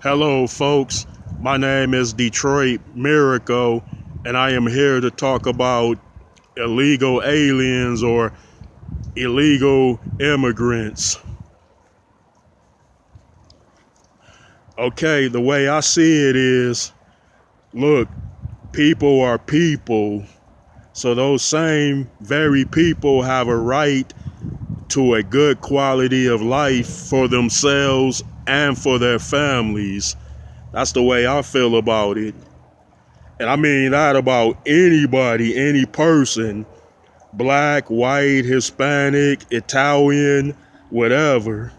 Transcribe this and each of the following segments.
Hello, folks. My name is Detroit Miracle, and I am here to talk about illegal aliens or illegal immigrants. Okay, the way I see it is look, people are people. So those same very people have a right to a good quality of life for themselves and for their families. That's the way I feel about it. And I mean that about anybody, any person, black, white, Hispanic, Italian, whatever.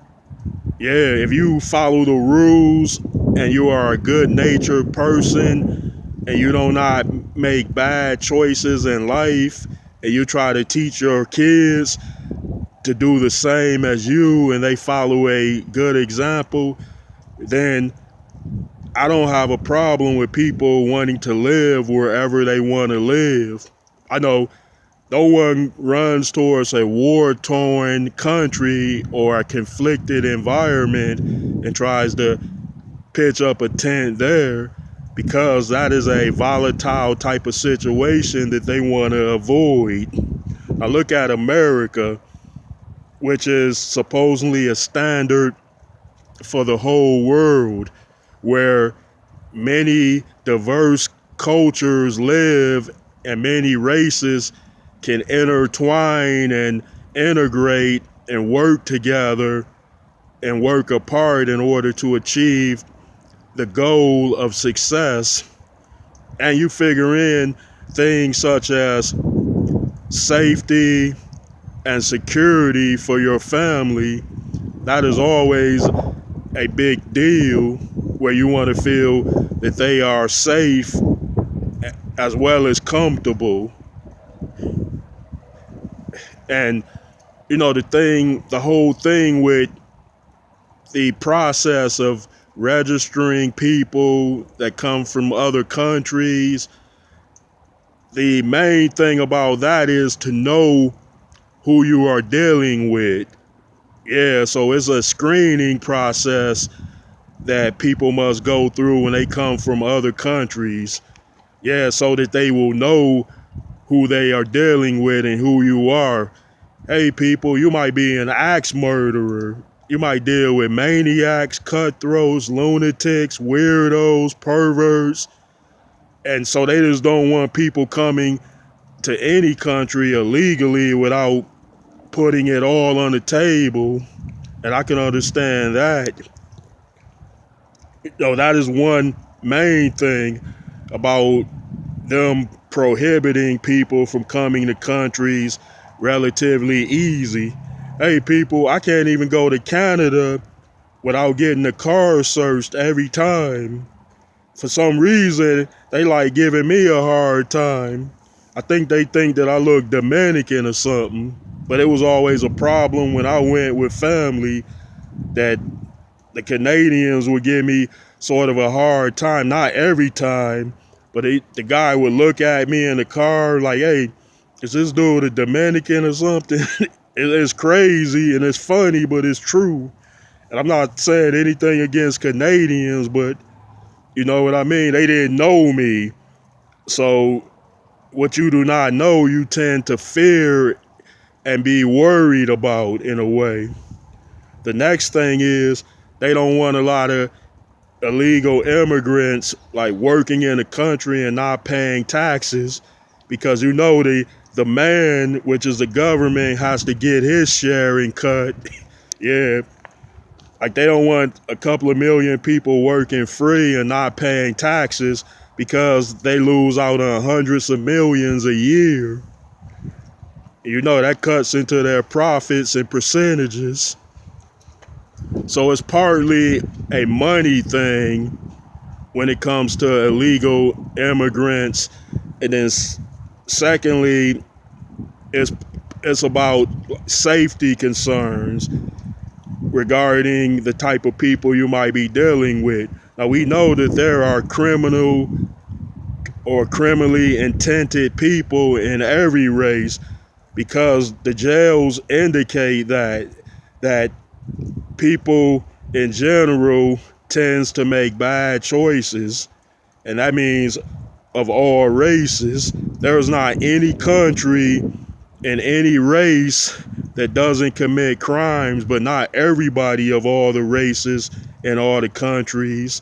Yeah, if you follow the rules and you are a good natured person and you do not make bad choices in life and you try to teach your kids to do the same as you and they follow a good example, then I don't have a problem with people wanting to live wherever they want to live. I know no one runs towards a war-torn country or a conflicted environment and tries to pitch up a tent there because that is a volatile type of situation that they want to avoid. Now look at America, which is supposedly a standard for the whole world, where many diverse cultures live and many races can intertwine and integrate and work together and work apart in order to achieve the goal of success. And you figure in things such as safety and security for your family. That is always a big deal, where you want to feel that they are safe as well as comfortable. And the whole thing with the process of registering people that come from other countries, the main thing about that is to know who you are dealing with. Yeah, so it's a screening process that people must go through when they come from other countries. Yeah, so that they will know who they are dealing with and who you are. Hey, people, you might be an axe murderer. You might deal with maniacs, cutthroats, lunatics, weirdos, perverts. And so they just don't want people coming to any country illegally without putting it all on the table. And I can understand that. That is one main thing about them prohibiting people from coming to countries relatively easy. Hey, people, I can't even go to Canada without getting the car searched every time. For some reason, they like giving me a hard time. I think they think that I look Dominican or something. But it was always a problem when I went with family that the Canadians would give me sort of a hard time. Not every time, but the guy would look at me in the car like, hey, is this dude a Dominican or something? It's crazy and it's funny, but it's true. And I'm not saying anything against Canadians, but you know what I mean? They didn't know me. So what you do not know, you tend to fear and be worried about in a way. The next thing is they don't want a lot of illegal immigrants like working in the country and not paying taxes, because the man, which is the government, has to get his sharing cut. Yeah, like they don't want a couple of million people working free and not paying taxes because they lose out on hundreds of millions a year. That cuts into their profits and percentages. So it's partly a money thing when it comes to illegal immigrants. And then secondly, it's, it's about safety concerns regarding the type of people you might be dealing with. Now, we know that there are criminal or criminally intended people in every race, because the jails indicate that people in general tends to make bad choices, and that means of all races. There is not any country in any race that doesn't commit crimes, but not everybody of all the races in all the countries.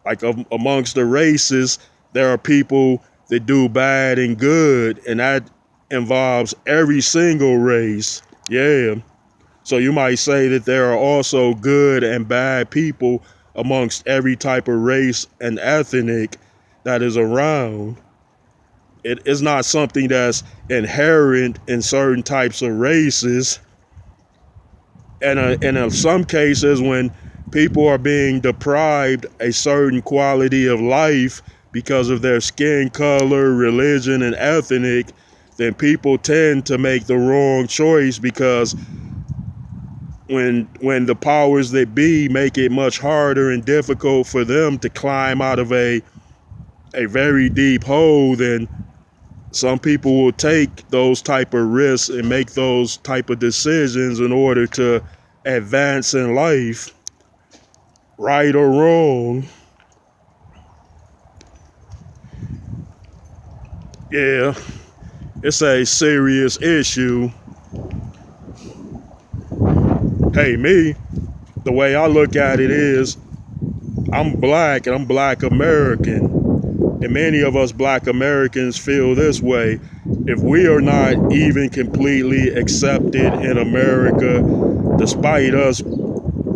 Like amongst the races, there are people that do bad and good, and that involves every single race. Yeah. So you might say that there are also good and bad people amongst every type of race and ethnic that is around. It is not something that's inherent in certain types of races. And in some cases, when people are being deprived a certain quality of life because of their skin color, religion, and ethnic, then people tend to make the wrong choice, because when the powers that be make it much harder and difficult for them to climb out of a very deep hole, then some people will take those type of risks and make those type of decisions in order to advance in life, right or wrong. Yeah, it's a serious issue. Hey, me, the way I look at it is, I'm black and I'm black American. And many of us black Americans feel this way. If we are not even completely accepted in America, despite us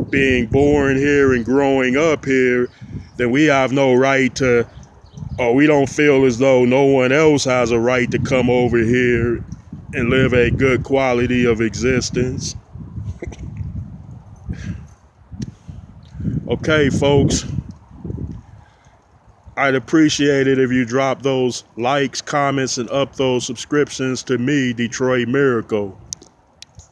being born here and growing up here, then we have no right to, or we don't feel as though no one else has a right to come over here and live a good quality of existence. Okay, folks, I'd appreciate it if you drop those likes, comments, and up those subscriptions to me, Detroit Miracle.